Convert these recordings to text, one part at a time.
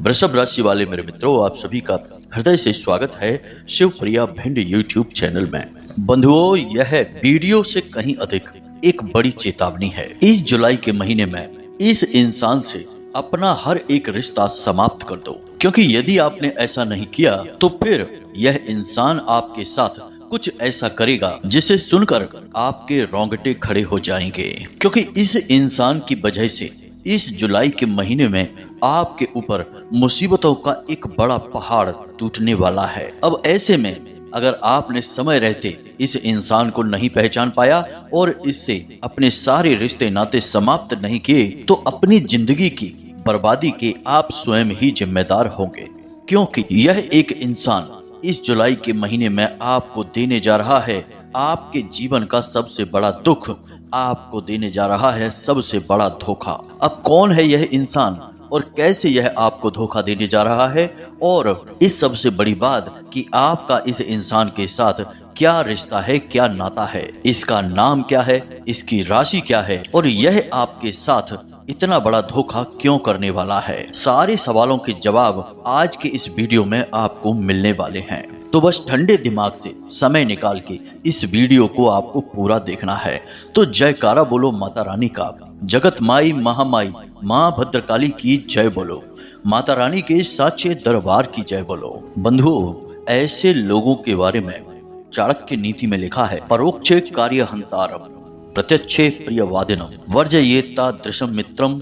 वृषभ राशि वाले मेरे मित्रों, आप सभी का हृदय से स्वागत है शिवप्रिया भिंड यूट्यूब चैनल में। बंधुओं, यह वीडियो से कहीं अधिक एक बड़ी चेतावनी है। इस जुलाई के महीने में इस इंसान से अपना हर एक रिश्ता समाप्त कर दो, क्योंकि यदि आपने ऐसा नहीं किया तो फिर यह इंसान आपके साथ कुछ ऐसा करेगा जिसे सुनकर आपके रोंगटे खड़े हो जाएंगे। क्योंकि इस इंसान की वजह से इस जुलाई के महीने में आपके ऊपर मुसीबतों का एक बड़ा पहाड़ टूटने वाला है। अब ऐसे में अगर आपने समय रहते इस इंसान को नहीं पहचान पाया और इससे अपने सारे रिश्ते नाते समाप्त नहीं किए तो अपनी जिंदगी की बर्बादी के आप स्वयं ही जिम्मेदार होंगे। क्योंकि यह एक इंसान इस जुलाई के महीने में आपको देने जा रहा है आपके जीवन का सबसे बड़ा दुख, आपको देने जा रहा है सबसे बड़ा धोखा। अब कौन है यह इंसान और कैसे यह आपको धोखा देने जा रहा है, और इस सबसे बड़ी बात कि आपका इस इंसान के साथ क्या रिश्ता है, क्या नाता है, इसका नाम क्या है, इसकी राशि क्या है और यह आपके साथ इतना बड़ा धोखा क्यों करने वाला है। सारे सवालों के जवाब आज के इस वीडियो में आपको मिलने वाले हैं। तो बस ठंडे दिमाग से समय निकाल के इस वीडियो को आपको पूरा देखना है। तो जयकारा बोलो माता रानी का, जगत माई महामाई माँ भद्रकाली की जय बोलो, माता रानी के साचे दरबार की जय बोलो। बंधुओं, ऐसे लोगों के बारे में चाणक्य नीति में लिखा है, परोक्षे कार्य हंतारम प्रत्यक्षे प्रियवादिनम वर्जयेता दृशम मित्रम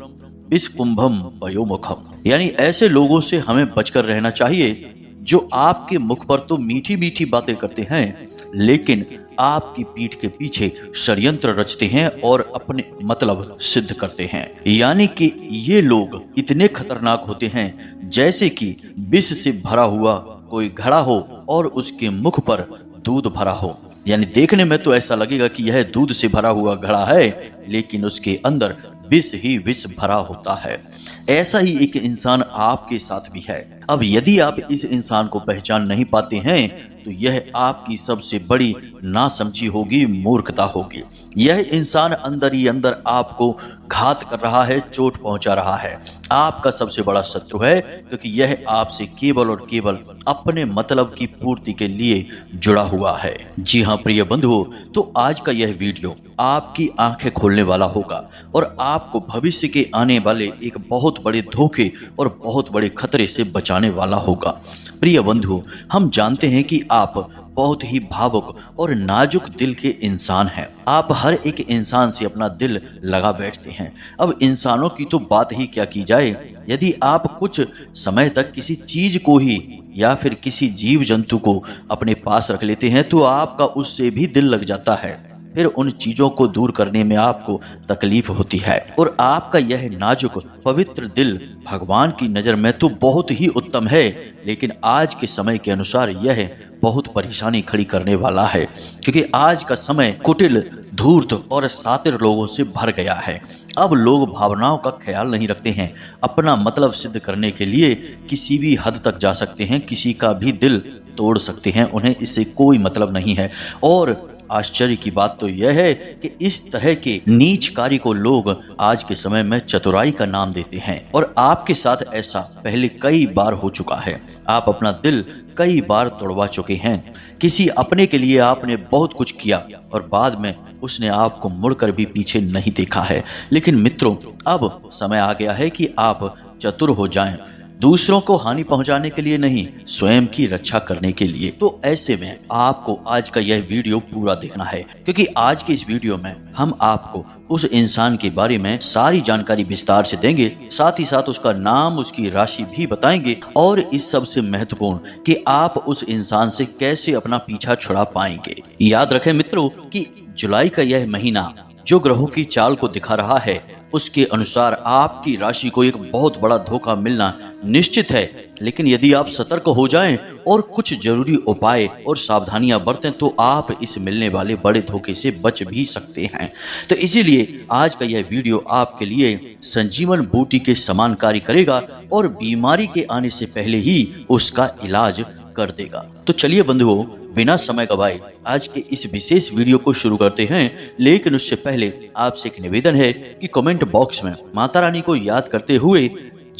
विस्कुंभम वयोमुखम। यानी ऐसे लोगों से हमें बचकर रहना चाहिए जो आपके मुख पर तो मीठी मीठी बातें करते हैं लेकिन आपकी पीठ के पीछे षड्यंत्र रचते हैं और अपने मतलब सिद्ध करते हैं। यानी कि ये लोग इतने खतरनाक होते हैं जैसे कि विष से भरा हुआ कोई घड़ा हो और उसके मुख पर दूध भरा हो। यानी देखने में तो ऐसा लगेगा कि यह दूध से भरा हुआ घड़ा है लेकिन उसके अंदर विष ही विष भरा होता है। ऐसा ही एक इंसान आपके साथ भी है। अब यदि आप इस इंसान को पहचान नहीं पाते हैं तो यह आपकी सबसे बड़ी नासमझी होगी, मूर्खता होगी। यह इंसान अंदर ही अंदर आपको घात कर रहा है, चोट पहुंचा रहा है, आपका सबसे बड़ा शत्रु है, क्योंकि यह आपसे केवल और केवल अपने मतलब की पूर्ति के लिए जुड़ा हुआ है। जी हाँ प्रिय बंधुओं, तो आज का यह वीडियो आपकी आंखें खोलने वाला होगा और आपको भविष्य के आने वाले एक बहुत बड़े धोखे और बहुत बड़े खतरे से बचाने वाला होगा। प्रिय बंधु, हम जानते हैं कि आप बहुत ही भावुक और नाजुक दिल के इंसान हैं। आप हर एक इंसान से अपना दिल लगा बैठते हैं। अब इंसानों की तो बात ही क्या की जाए, यदि आप कुछ समय तक किसी चीज को ही या फिर किसी जीव जंतु को अपने पास रख लेते हैं तो आपका उससे भी दिल लग जाता है। फिर उन चीजों को दूर करने में आपको तकलीफ होती है। और आपका यह नाजुक पवित्र दिल भगवान की नजर में तो बहुत ही उत्तम है, लेकिन आज के समय के अनुसार यह बहुत परेशानी खड़ी करने वाला है। क्योंकि आज का समय कुटिल, धूर्त और सातिर लोगों से भर गया है। अब लोग भावनाओं का ख्याल नहीं रखते हैं। अपना मतलब सिद्ध करने के लिए किसी भी हद तक जा सकते हैं, किसी का भी दिल तोड़ सकते हैं, उन्हें इससे कोई मतलब नहीं है। और आश्चर्य की बात तो यह है कि इस तरह के नीच कार्य को लोग आज के समय में चतुराई का नाम देते हैं। और आपके साथ ऐसा पहले कई बार हो चुका है। आप अपना दिल कई बार तोड़वा चुके हैं। किसी अपने के लिए आपने बहुत कुछ किया और बाद में उसने आपको मुड़कर भी पीछे नहीं देखा है। लेकिन मित्रों, अब समय आ गया है कि आप चतुर हो जाएं, दूसरों को हानि पहुंचाने के लिए नहीं, स्वयं की रक्षा करने के लिए। तो ऐसे में आपको आज का यह वीडियो पूरा देखना है, क्योंकि आज के इस वीडियो में हम आपको उस इंसान के बारे में सारी जानकारी विस्तार से देंगे, साथ ही साथ उसका नाम, उसकी राशि भी बताएंगे और इस सबसे महत्वपूर्ण कि आप उस इंसान से कैसे अपना पीछा छुड़ा पाएंगे। याद रखें मित्रों कि जुलाई का यह महीना जो ग्रहों की चाल को दिखा रहा है उसके अनुसार आपकी राशि को एक बहुत बड़ा धोखा मिलना निश्चित है। लेकिन यदि आप सतर्क हो जाएं और कुछ जरूरी उपाय और सावधानियां बरतें तो आप इस मिलने वाले बड़े धोखे से बच भी सकते हैं। तो इसीलिए आज का यह वीडियो आपके लिए संजीवन बूटी के समान कार्य करेगा और बीमारी के आने से पहले ही उसका इलाज कर देगा। तो चलिए बंधुओं, बिना समय गवाए आज के इस विशेष वीडियो को शुरू करते हैं। लेकिन उससे पहले आपसे एक निवेदन है कि कमेंट बॉक्स में माता रानी को याद करते हुए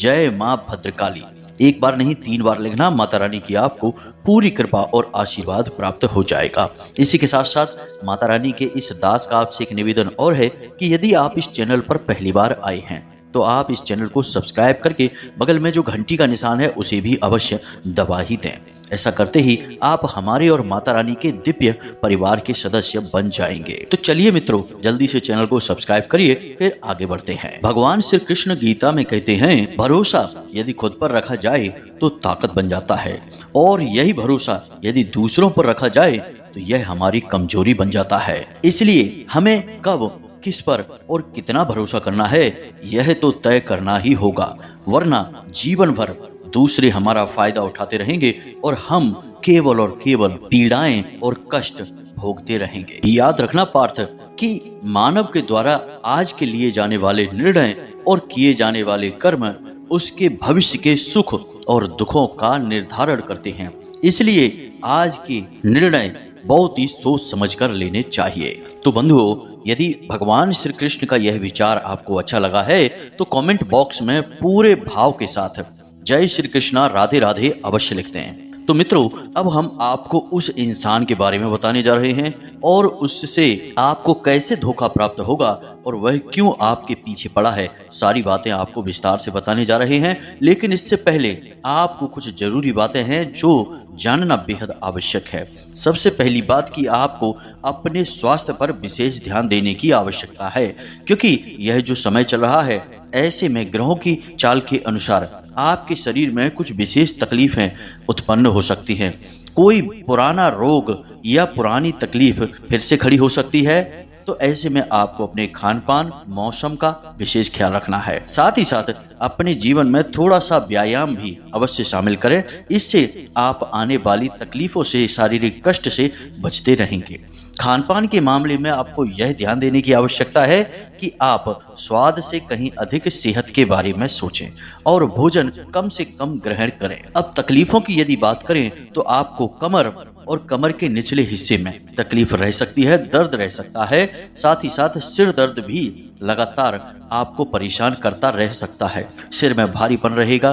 जय मां भद्रकाली एक बार नहीं 3 बार लिखना, माता रानी की आपको पूरी कृपा और आशीर्वाद प्राप्त हो जाएगा। इसी के साथ साथ माता रानी के इस दास का आपसे एक निवेदन और है कि यदि आप इस चैनल पर पहली बार आए हैं तो आप इस चैनल को सब्सक्राइब करके बगल में जो घंटी का निशान है उसे भी अवश्य दबा ही दें। ऐसा करते ही आप हमारे और माता रानी के दिव्य परिवार के सदस्य बन जाएंगे। तो चलिए मित्रों, जल्दी से चैनल को सब्सक्राइब करिए, फिर आगे बढ़ते हैं। भगवान श्री कृष्ण गीता में कहते हैं, भरोसा यदि खुद पर रखा जाए तो ताकत बन जाता है, और यही भरोसा यदि दूसरों पर रखा जाए तो यह हमारी कमजोरी बन जाता है। इसलिए हमें कब, किस पर और कितना भरोसा करना है यह तो तय करना ही होगा, वरना जीवन भर दूसरे हमारा फायदा उठाते रहेंगे और हम केवल और केवल पीड़ाएं और कष्ट भोगते रहेंगे। याद रखना पार्थ कि मानव के द्वारा आज के लिए जाने वाले निर्णय और किए जाने वाले कर्म उसके भविष्य के सुख और दुखों का निर्धारण करते हैं। इसलिए आज के निर्णय बहुत ही सोच समझ कर लेने चाहिए। तो बंधुओं, यदि भगवान श्री कृष्ण का यह विचार आपको अच्छा लगा है तो कमेंट बॉक्स में पूरे भाव के साथ जय श्री कृष्णा राधे राधे अवश्य लिखते हैं। तो मित्रों, अब हम आपको उस इंसान के बारे में बताने जा रहे हैं और उससे आपको कैसे धोखा प्राप्त होगा और वह क्यों आपके पीछे पड़ा है, सारी बातें आपको विस्तार से बताने जा रहे हैं। लेकिन इससे पहले आपको कुछ जरूरी बातें हैं जो जानना बेहद आवश्यक है। सबसे पहली बात कि आपको अपने स्वास्थ्य पर विशेष ध्यान देने की आवश्यकता है, क्योंकि यह जो समय चल रहा है ऐसे में ग्रहों की चाल के अनुसार आपके शरीर में कुछ विशेष तकलीफें उत्पन्न हो सकती हैं। कोई पुराना रोग या पुरानी तकलीफ फिर से खड़ी हो सकती है। तो ऐसे में आपको अपने खान पान, मौसम का विशेष ख्याल रखना है। साथ ही साथ अपने जीवन में थोड़ा सा व्यायाम भी अवश्य शामिल करें। इससे आप आने वाली तकलीफों से, शारीरिक कष्ट से बचते रहेंगे। खान पान के मामले में आपको यह ध्यान देने की आवश्यकता है कि आप स्वाद से कहीं अधिक सेहत के बारे में सोचें और भोजन कम से कम ग्रहण करें। अब तकलीफों की यदि बात करें तो आपको कमर और कमर के निचले हिस्से में तकलीफ रह सकती है, दर्द रह सकता है। साथ ही साथ सिर दर्द भी लगातार आपको परेशान करता रह सकता है। सिर में भारीपन रहेगा,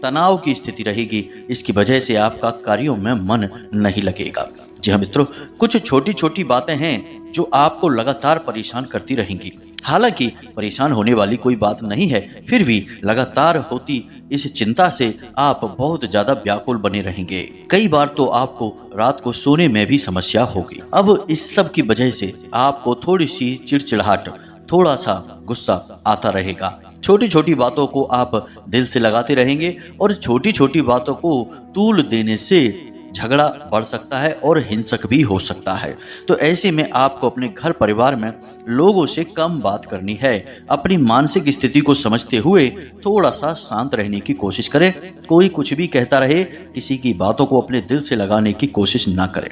तनाव की स्थिति रहेगी। इसकी वजह से आपका कार्यों में मन नहीं लगेगा। जी हाँ मित्रों, कुछ छोटी छोटी बातें हैं जो आपको लगातार परेशान करती रहेंगी। हालांकि परेशान होने वाली कोई बात नहीं है, फिर भी लगातार होती इस चिंता से आप बहुत ज्यादा व्याकुल बने रहेंगे। कई बार तो आपको रात को सोने में भी समस्या होगी। अब इस सब की वजह से आपको थोड़ी सी चिड़चिड़ाहट, थोड़ा सा गुस्सा आता रहेगा। छोटी छोटी बातों को आप दिल से लगाते रहेंगे और छोटी छोटी बातों को तूल देने से झगड़ा बढ़ सकता है और हिंसक भी हो सकता है। तो ऐसे में आपको अपने घर परिवार में लोगों से कम बात करनी है। अपनी मानसिक स्थिति को समझते हुए थोड़ा सा शांत रहने की कोशिश करें। कोई कुछ भी कहता रहे, किसी की बातों को अपने दिल से लगाने की कोशिश ना करें।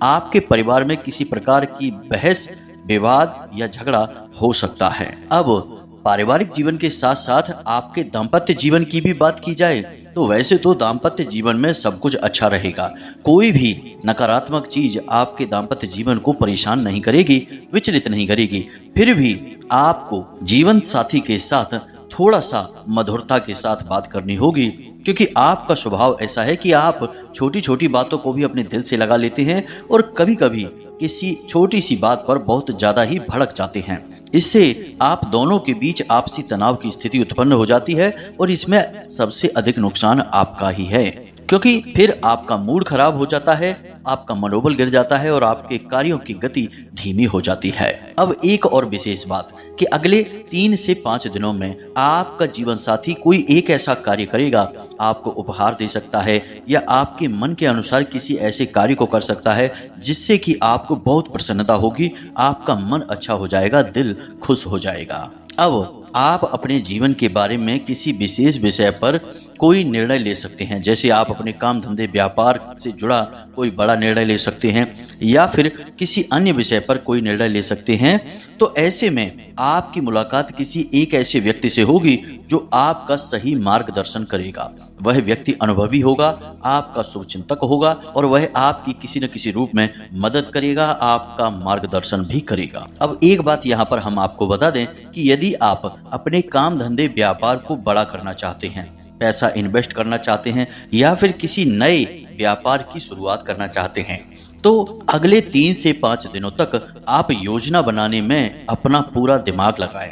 आपके परिवार में किसी प्रकार की बहस, विवाद या झगड़ा हो सकता है। अब पारिवारिक जीवन के साथ साथ आपके दाम्पत्य जीवन की भी बात की जाए तो वैसे तो दाम्पत्य जीवन में सब कुछ अच्छा रहेगा। कोई भी नकारात्मक चीज आपके दाम्पत्य जीवन को परेशान नहीं करेगी, विचलित नहीं करेगी। फिर भी आपको जीवन साथी के साथ थोड़ा सा मधुरता के साथ बात करनी होगी, क्योंकि आपका स्वभाव ऐसा है कि आप छोटी छोटी बातों को भी अपने दिल से लगा लेते हैं और कभी कभी किसी छोटी सी बात पर बहुत ज्यादा ही भड़क जाते हैं। इससे आप दोनों के बीच आपसी तनाव की स्थिति उत्पन्न हो जाती है और इसमें सबसे अधिक नुकसान आपका ही है, क्योंकि फिर आपका मूड खराब हो जाता है, आपका मनोबल गिर जाता है और आपके कार्यों की गति धीमी हो जाती है। अब एक और विशेष बात कि अगले 3 से 5 दिनों में आपका जीवन साथी कोई एक ऐसा कार्य करेगा, आपको उपहार दे सकता है या आपके मन के अनुसार किसी ऐसे कार्य को कर सकता है जिससे कि आपको बहुत प्रसन्नता होगी, आपका मन अच्छा हो जाएगा, दिल खुश हो जाएगा। अब आप अपने जीवन के बारे में किसी विशेष विषय पर कोई निर्णय ले सकते हैं, जैसे आप अपने काम धंधे व्यापार से जुड़ा कोई बड़ा निर्णय ले सकते हैं या फिर किसी अन्य विषय पर कोई निर्णय ले सकते हैं। तो ऐसे में आपकी मुलाकात किसी एक ऐसे व्यक्ति से होगी जो आपका सही मार्गदर्शन करेगा। वह व्यक्ति अनुभवी होगा, आपका शुभचिंतक होगा और वह आपकी किसी न किसी रूप में मदद करेगा, आपका मार्गदर्शन भी करेगा। अब एक बात यहाँ पर हम आपको बता दें कि यदि आप अपने काम धंधे व्यापार को बड़ा करना चाहते हैं पैसा इन्वेस्ट करना चाहते हैं या फिर किसी नए व्यापार की शुरुआत करना चाहते हैं तो अगले 3 से 5 दिनों तक आप योजना बनाने में अपना पूरा दिमाग लगाएं।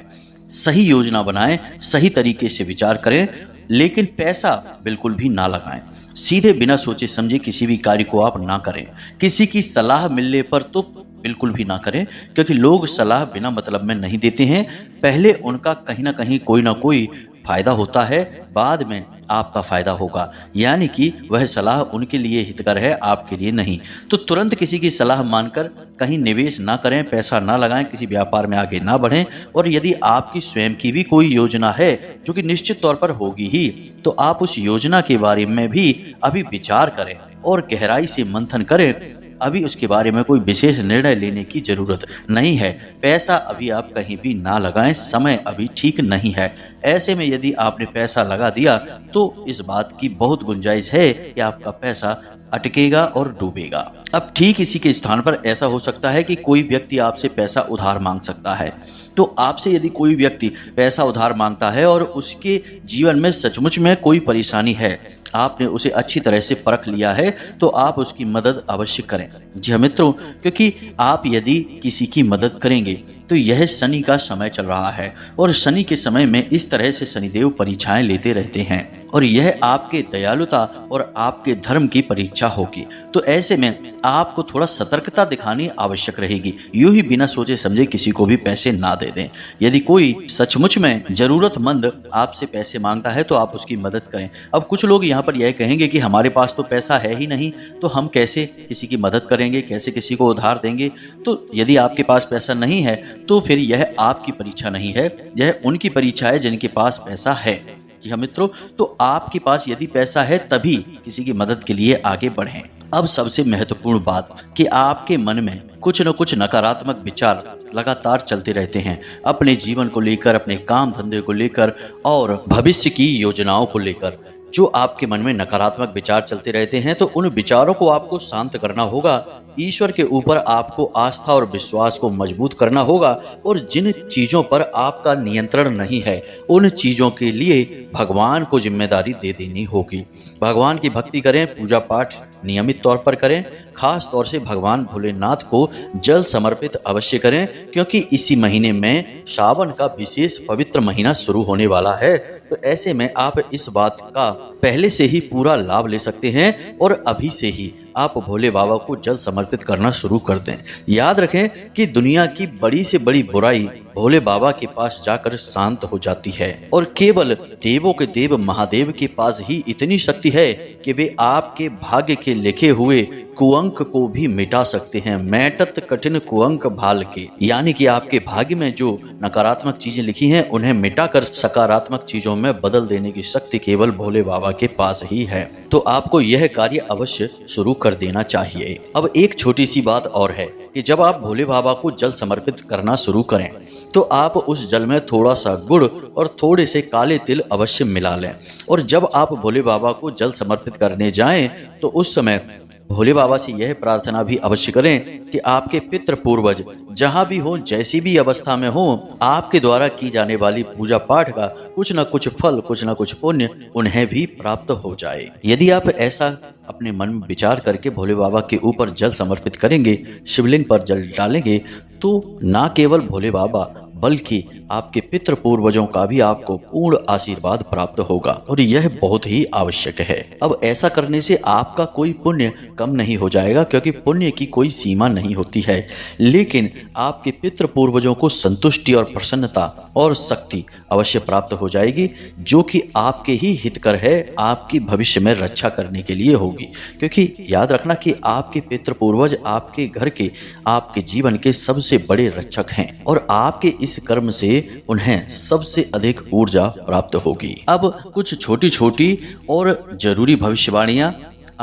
सही योजना बनाएं, सही तरीके से विचार करें, लेकिन पैसा बिल्कुल भी ना लगाएं। सीधे बिना सोचे समझे किसी भी कार्य को आप ना करें। किसी की सलाह मिलने पर तो बिल्कुल भी ना करें, क्योंकि लोग सलाह बिना मतलब में नहीं देते हैं। पहले उनका कहीं ना कहीं कोई ना कोई फायदा होता है, बाद में आपका फायदा होगा, यानी कि वह सलाह उनके लिए हितकर है, आपके लिए नहीं। तो तुरंत किसी की सलाह मानकर कहीं निवेश ना करें, पैसा ना लगाएं, किसी व्यापार में आगे ना बढ़ें। और यदि आपकी स्वयं की भी कोई योजना है जो कि निश्चित तौर पर होगी ही, तो आप उस योजना के बारे में भी अभी विचार करें और गहराई से मंथन करें। अभी उसके बारे में कोई विशेष निर्णय लेने की जरूरत नहीं है। पैसा अभी आप कहीं भी ना लगाएं, समय अभी ठीक नहीं है। ऐसे में यदि आपने पैसा लगा दिया तो इस बात की बहुत गुंजाइश है कि आपका पैसा अटकेगा और डूबेगा। अब ठीक इसी के स्थान पर ऐसा हो सकता है कि कोई व्यक्ति आपसे पैसा उधार मांग सकता है। तो आपसे यदि कोई व्यक्ति पैसा उधार मांगता है और उसके जीवन में सचमुच में कोई परेशानी है, आपने उसे अच्छी तरह से परख लिया है, तो आप उसकी मदद अवश्य करें। जी हाँ मित्रों, क्योंकि आप यदि किसी की मदद करेंगे तो यह शनि का समय चल रहा है और शनि के समय में इस तरह से शनिदेव परीक्षाएं लेते रहते हैं और यह आपके दयालुता और आपके धर्म की परीक्षा होगी। तो ऐसे में आपको थोड़ा सतर्कता दिखानी आवश्यक रहेगी। यूं ही बिना सोचे समझे किसी को भी पैसे ना दे दें। यदि कोई सचमुच में जरूरतमंद आपसे पैसे मांगता है तो आप उसकी मदद करें। अब कुछ लोग यहाँ पर यह कहेंगे कि हमारे पास तो पैसा है ही नहीं, तो हम कैसे किसी की मदद करेंगे, कैसे किसी को उधार देंगे। तो यदि आपके पास पैसा नहीं है तो फिर यह आपकी परीक्षा नहीं है, यह उनकी परीक्षा है जिनके पास पैसा है। जी हाँ मित्रों, तो आपके पास यदि पैसा है तभी किसी की मदद के लिए आगे बढ़ें। अब सबसे महत्वपूर्ण बात कि आपके मन में कुछ न कुछ नकारात्मक विचार लगातार चलते रहते हैं, अपने जीवन को लेकर, अपने काम धंधे को लेकर और भविष्य की योजनाओं को लेकर। जो आपके मन में नकारात्मक विचार चलते रहते हैं तो उन विचारों को आपको शांत करना होगा। ईश्वर के ऊपर आपको आस्था और विश्वास को मजबूत करना होगा और जिन चीजों पर आपका नियंत्रण नहीं है उन चीजों के लिए भगवान को जिम्मेदारी दे देनी होगी। भगवान की भक्ति करें, पूजा पाठ नियमित तौर पर करें, खास तौर से भगवान भोलेनाथ को जल समर्पित अवश्य करें, क्योंकि इसी महीने में सावन का विशेष पवित्र महीना शुरू होने वाला है। तो ऐसे में आप इस बात का पहले से ही पूरा लाभ ले सकते हैं और अभी से ही आप भोले बाबा को जल समर्पित करना शुरू कर दें। याद रखें कि दुनिया की बड़ी से बड़ी बुराई भोले बाबा के पास जाकर शांत हो जाती है और केवल देवों के देव महादेव के पास ही इतनी शक्ति है कि वे आपके भाग्य के लिखे हुए कुअंक को भी मिटा सकते हैं। मैटत कठिन कुअंक भाल के, यानी कि आपके भाग्य में जो नकारात्मक चीजें लिखी हैं उन्हें मिटाकर सकारात्मक चीजों में बदल देने की शक्ति केवल भोले बाबा के पास ही है। तो आपको यह कार्य अवश्य शुरू कर देना चाहिए। अब एक छोटी सी बात और है कि जब आप भोले बाबा को जल समर्पित करना शुरू करें तो आप उस जल में थोड़ा सा गुड़ और थोड़े से काले तिल अवश्य मिला लें। और जब आप भोले बाबा को जल समर्पित करने जाएं तो उस समय भोले बाबा से यह प्रार्थना भी अवश्य करें कि आपके पितृ पूर्वज जहां भी हो, जैसी भी अवस्था में हो, आपके द्वारा की जाने वाली पूजा पाठ का कुछ न कुछ फल, कुछ न कुछ पुण्य उन्हें भी प्राप्त हो जाए। यदि आप ऐसा अपने मन में विचार करके भोले बाबा के ऊपर जल समर्पित करेंगे, शिवलिंग पर जल डालेंगे, तो ना केवल भोले बाबा बल्कि आपके पितृ पूर्वजों का भी आपको पूर्ण आशीर्वाद प्राप्त होगा और यह बहुत ही आवश्यक है। अब ऐसा करने से आपका कोई पुण्य कम नहीं हो जाएगा, क्योंकि पुण्य की कोई सीमा नहीं होती है, लेकिन आपके पितृ पूर्वजों को संतुष्टि और प्रसन्नता और शक्ति अवश्य प्राप्त हो जाएगी, जो कि आपके ही हितकर है, आपकी भविष्य में रक्षा करने के लिए होगी। क्योंकि याद रखना कि आपके पितृ पूर्वज आपके घर के, आपके जीवन के सबसे बड़े रक्षक हैं और आपके इस कर्म से उन्हें सबसे अधिक ऊर्जा प्राप्त होगी। अब कुछ छोटी छोटी और जरूरी भविष्यवाणियां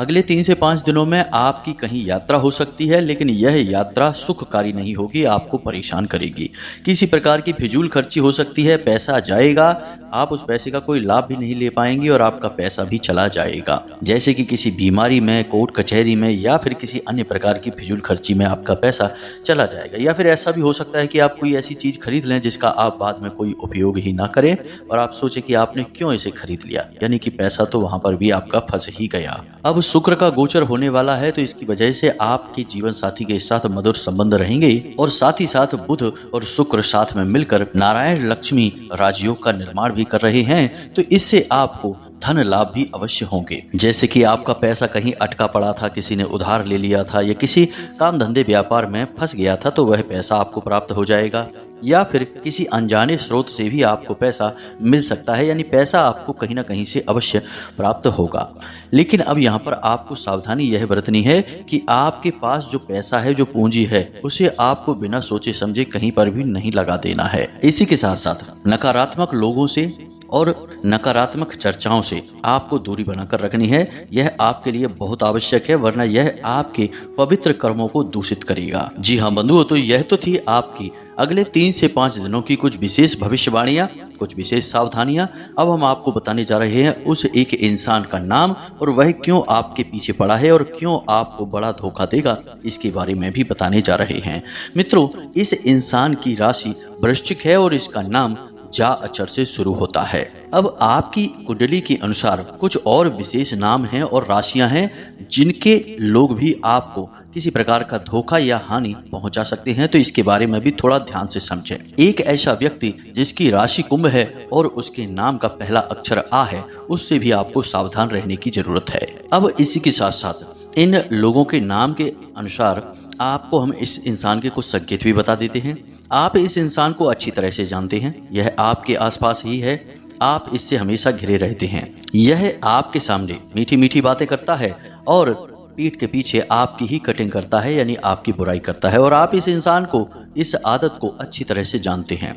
अगले 3 से 5 दिनों में आपकी कहीं यात्रा हो सकती है, लेकिन यह यात्रा सुखकारी नहीं होगी, आपको परेशान करेगी। किसी प्रकार की फिजूल खर्ची हो सकती है, पैसा जाएगा, आप उस पैसे का कोई लाभ भी नहीं ले पाएंगे और आपका पैसा भी चला जाएगा। जैसे कि किसी बीमारी में, कोर्ट कचहरी में या फिर किसी अन्य प्रकार की फिजूल खर्ची में आपका पैसा चला जाएगा। या फिर ऐसा भी हो सकता है कि आप कोई ऐसी चीज खरीद लें जिसका आप बाद में कोई उपयोग ही ना करें और आप सोचें कि आपने क्यों इसे खरीद लिया, यानी कि पैसा तो वहां पर भी आपका फंस ही गया। अब शुक्र का गोचर होने वाला है, तो इसकी वजह से आपके जीवन साथी के साथ मधुर संबंध रहेंगे और साथ ही साथ बुध और शुक्र साथ में मिलकर नारायण लक्ष्मी राजयोग का निर्माण भी कर रहे हैं, तो इससे आपको धन लाभ भी अवश्य होंगे। जैसे कि आपका पैसा कहीं अटका पड़ा था, किसी ने उधार ले लिया था या किसी काम धंधे व्यापार में फंस गया था, तो वह पैसा आपको प्राप्त हो जाएगा। या फिर किसी अनजाने स्रोत से भी आपको पैसा मिल सकता है, यानी पैसा आपको कहीं ना कहीं से अवश्य प्राप्त होगा। लेकिन अब यहाँ पर आपको सावधानी यह बरतनी है कि आपके पास जो पैसा है, जो पूंजी है, उसे आपको बिना सोचे समझे कहीं पर भी नहीं लगा देना है। इसी के साथ साथ नकारात्मक लोगों से और नकारात्मक चर्चाओं से आपको दूरी बनाकर रखनी है। यह आपके लिए बहुत आवश्यक है, वरना यह आपके पवित्र कर्मों को दूषित करेगा। जी हाँ बंधुओं, तो यह तो थी आपकी अगले 3 से 5 दिनों की कुछ विशेष भविष्यवाणियां, कुछ विशेष सावधानियां। अब हम आपको बताने जा रहे हैं उस एक इंसान का नाम और वह क्यों आपके पीछे पड़ा है और क्यों आपको बड़ा धोखा देगा, इसके बारे में भी बताने जा रहे हैं। मित्रों, इस इंसान की राशि वृश्चिक है और इसका नाम जा अक्षर से शुरू होता है। अब आपकी कुंडली के अनुसार कुछ और विशेष नाम हैं और राशियां हैं जिनके लोग भी आपको किसी प्रकार का धोखा या हानि पहुंचा सकते हैं, तो इसके बारे में भी थोड़ा ध्यान से समझें। एक ऐसा व्यक्ति जिसकी राशि कुंभ है और उसके नाम का पहला अक्षर आ है, उससे भी आपको सावधान रहने की जरूरत है। अब इसी के साथ साथ इन लोगों के नाम के अनुसार आपको हम इस इंसान के कुछ संकेत भी बता देते हैं। आप इस इंसान को अच्छी तरह से जानते हैं, यह आपके आसपास ही है, आप इससे हमेशा घिरे रहते हैं। यह आपके सामने मीठी मीठी बातें करता है और पीठ के पीछे आपकी ही कटिंग करता है, यानी आपकी बुराई करता है, और आप इस इंसान को, इस आदत को अच्छी तरह से जानते हैं।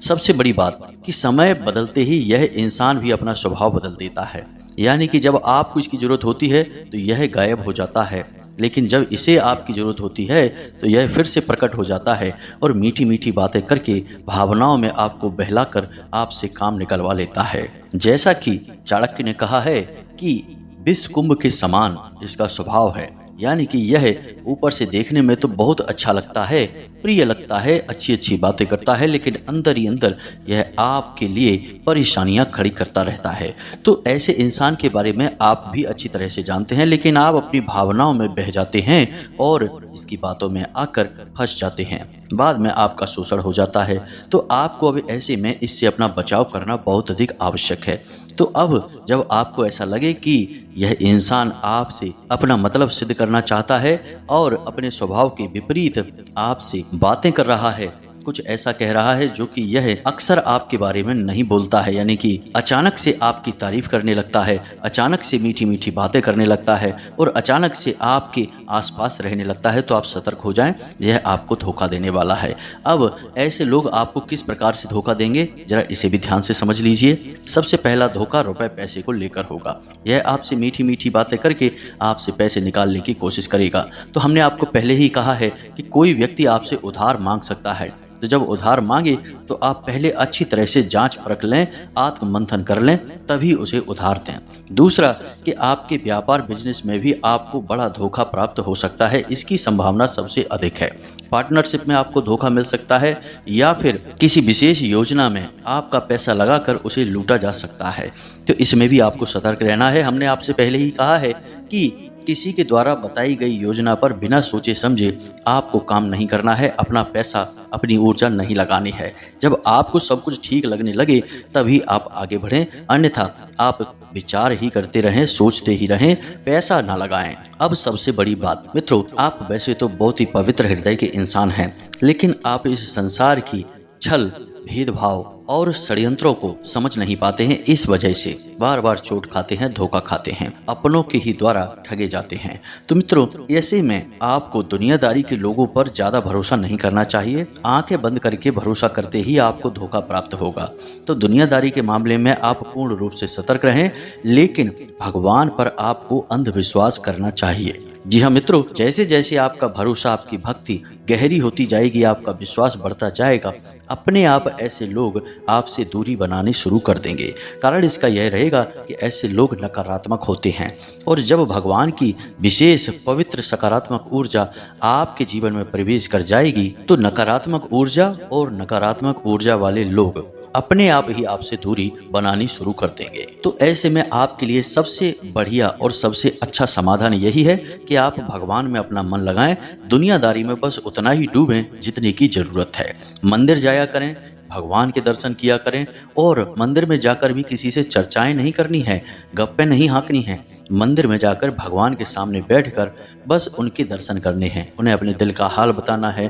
सबसे बड़ी बात कि समय बदलते ही यह इंसान भी अपना स्वभाव बदल देता है, यानी कि जब आपको इसकी जरूरत होती है तो यह गायब हो जाता है, लेकिन जब इसे आपकी जरूरत होती है तो यह फिर से प्रकट हो जाता है और मीठी मीठी बातें करके भावनाओं में आपको बहलाकर आपसे काम निकलवा लेता है। जैसा कि चाणक्य ने कहा है कि विष कुंभ के समान इसका स्वभाव है, यानी कि यह ऊपर से देखने में तो बहुत अच्छा लगता है, प्रिय लगता है, अच्छी अच्छी बातें करता है, लेकिन अंदर ही अंदर यह आपके लिए परेशानियां खड़ी करता रहता है। तो ऐसे इंसान के बारे में आप भी अच्छी तरह से जानते हैं, लेकिन आप अपनी भावनाओं में बह जाते हैं और इसकी बातों में आकर फंस जाते हैं, बाद में आपका शोषण हो जाता है। तो आपको अब ऐसे में इससे अपना बचाव करना बहुत अधिक आवश्यक है। तो अब जब आपको ऐसा लगे कि यह इंसान आपसे अपना मतलब सिद्ध करना चाहता है और अपने स्वभाव के विपरीत आपसे बातें कर रहा है, कुछ ऐसा कह रहा है जो कि यह अक्सर आपके बारे में नहीं बोलता है, यानी कि अचानक से आपकी तारीफ करने लगता है, अचानक से मीठी मीठी बातें करने लगता है और अचानक से आपके आसपास रहने लगता है, तो आप सतर्क हो जाएं, यह आपको धोखा देने वाला है। अब ऐसे लोग आपको किस प्रकार से धोखा देंगे, जरा इसे भी ध्यान से समझ लीजिए। सबसे पहला धोखा रुपए पैसे को लेकर होगा। यह आपसे मीठी मीठी बातें करके आपसे पैसे निकालने की कोशिश करेगा। तो हमने आपको पहले ही कहा है कि कोई व्यक्ति आपसे उधार मांग सकता है, तो जब उधार मांगे तो आप पहले अच्छी तरह से जांच परख लें, आत्ममंथन कर लें, तभी उसे उधार दें। दूसरा कि आपके व्यापार बिजनेस में भी आपको बड़ा धोखा प्राप्त हो सकता है, इसकी संभावना सबसे अधिक है। पार्टनरशिप में आपको धोखा मिल सकता है या फिर किसी विशेष योजना में आपका पैसा लगाकर उसे लूटा जा सकता है, तो इसमें भी आपको सतर्क रहना है। हमने आपसे पहले ही कहा है कि किसी के द्वारा बताई गई योजना पर बिना सोचे समझे आपको काम नहीं करना है, अपना पैसा, अपनी ऊर्जा नहीं लगानी है। जब आपको सब कुछ ठीक लगने लगे तभी आप आगे बढ़ें, अन्यथा आप विचार ही करते रहें, सोचते ही रहें, पैसा ना लगाएं। अब सबसे बड़ी बात मित्रों, आप वैसे तो बहुत ही पवित्र हृदय के इंसान हैं, लेकिन आप इस संसार की छल भेदभाव और षड्यंत्रों को समझ नहीं पाते हैं। इस वजह से बार बार चोट खाते हैं, धोखा खाते हैं, अपनों के ही द्वारा ठगे जाते हैं। तो मित्रों, ऐसे में आपको दुनियादारी के लोगों पर ज्यादा भरोसा नहीं करना चाहिए। आंखें बंद करके भरोसा करते ही आपको धोखा प्राप्त होगा। तो दुनियादारी के मामले में आप पूर्ण रूप से सतर्क रहें, लेकिन भगवान पर आपको अंधविश्वास करना चाहिए। जी हाँ मित्रों, जैसे जैसे आपका भरोसा, आपकी भक्ति गहरी होती जाएगी, आपका विश्वास बढ़ता जाएगा, अपने आप ऐसे लोग आपसे दूरी बनानी शुरू कर देंगे। कारण इसका यह रहेगा कि ऐसे लोग नकारात्मक होते हैं, और जब भगवान की विशेष पवित्र सकारात्मक ऊर्जा आपके जीवन में प्रवेश कर जाएगी तो नकारात्मक ऊर्जा और नकारात्मक ऊर्जा वाले लोग अपने आप ही आपसे दूरी बनानी शुरू कर देंगे। तो ऐसे में आपके लिए सबसे बढ़िया और सबसे अच्छा समाधान यही है कि आप भगवान में अपना मन लगाएं, दुनियादारी में बस उतना ही डूबें जितने की जरूरत है। मंदिर जाया करें, भगवान के दर्शन किया करें, और मंदिर में जाकर भी किसी से चर्चाएं नहीं करनी है, गप्पे नहीं हाँकनी है। मंदिर में जाकर भगवान के सामने बैठकर बस उनके दर्शन करने हैं, उन्हें अपने दिल का हाल बताना है,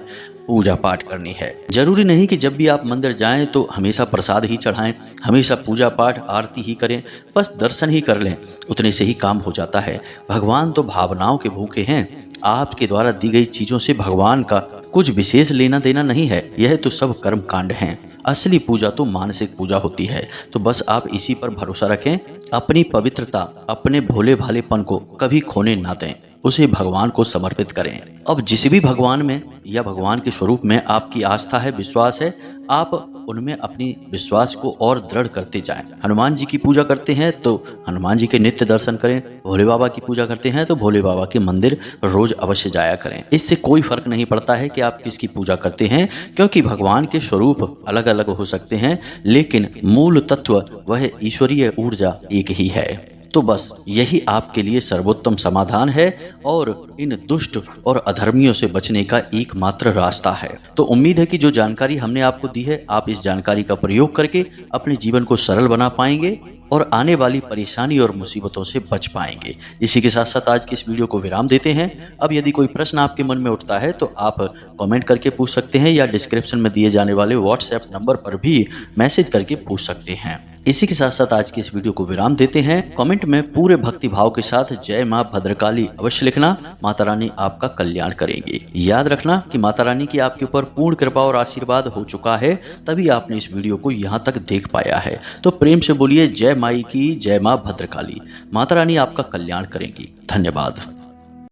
पूजा पाठ करनी है। जरूरी नहीं कि जब भी आप मंदिर जाएं तो हमेशा प्रसाद ही चढ़ाएं, हमेशा पूजा पाठ आरती ही करें, बस दर्शन ही कर लें, उतने से ही काम हो जाता है। भगवान तो भावनाओं के भूखे हैं। आपके द्वारा दी गई चीजों से भगवान का कुछ विशेष लेना देना नहीं है। यह तो सब कर्म कांड हैं। असली पूजा तो मानसिक पूजा होती है। तो बस आप इसी पर भरोसा रखें, अपनी पवित्रता, अपने भोले भालेपन को कभी खोने ना दें, उसे भगवान को समर्पित करें। अब जिस भी भगवान में या भगवान के स्वरूप में आपकी आस्था है, विश्वास है, आप उनमें अपनी विश्वास को और दृढ़ करते जाएं। हनुमान जी की पूजा करते हैं तो हनुमान जी के नित्य दर्शन करें, भोले बाबा की पूजा करते हैं तो भोले बाबा के मंदिर रोज अवश्य जाया करें। इससे कोई फर्क नहीं पड़ता है कि आप किसकी पूजा करते हैं, क्योंकि भगवान के स्वरूप अलग अलग हो सकते हैं, लेकिन मूल तत्व वह ईश्वरीय ऊर्जा एक ही है। तो बस यही आपके लिए सर्वोत्तम समाधान है और इन दुष्ट और अधर्मियों से बचने का एकमात्र रास्ता है। तो उम्मीद है कि जो जानकारी हमने आपको दी है, आप इस जानकारी का प्रयोग करके अपने जीवन को सरल बना पाएंगे और आने वाली परेशानी और मुसीबतों से बच पाएंगे। इसी के साथ साथ आज की इस वीडियो को विराम देते हैं। अब यदि कोई प्रश्न आपके मन में उठता है तो आप कमेंट करके पूछ सकते हैं, या डिस्क्रिप्शन में दिए जाने वाले व्हाट्सएप नंबर पर भी मैसेज करके पूछ सकते हैं। इसी के साथ साथ आज की इस वीडियो को विराम देते हैं। कमेंट में पूरे भक्ति भाव के साथ जय मां भद्रकाली अवश्य लिखना। माता रानी आपका कल्याण करेंगी। याद रखना कि माता रानी की आपके ऊपर पूर्ण कृपा और आशीर्वाद हो चुका है, तभी आपने इस वीडियो को यहाँ तक देख पाया है। तो प्रेम से बोलिए जय माई की, जय मां भद्रकाली। माता रानी आपका कल्याण करेंगी। धन्यवाद।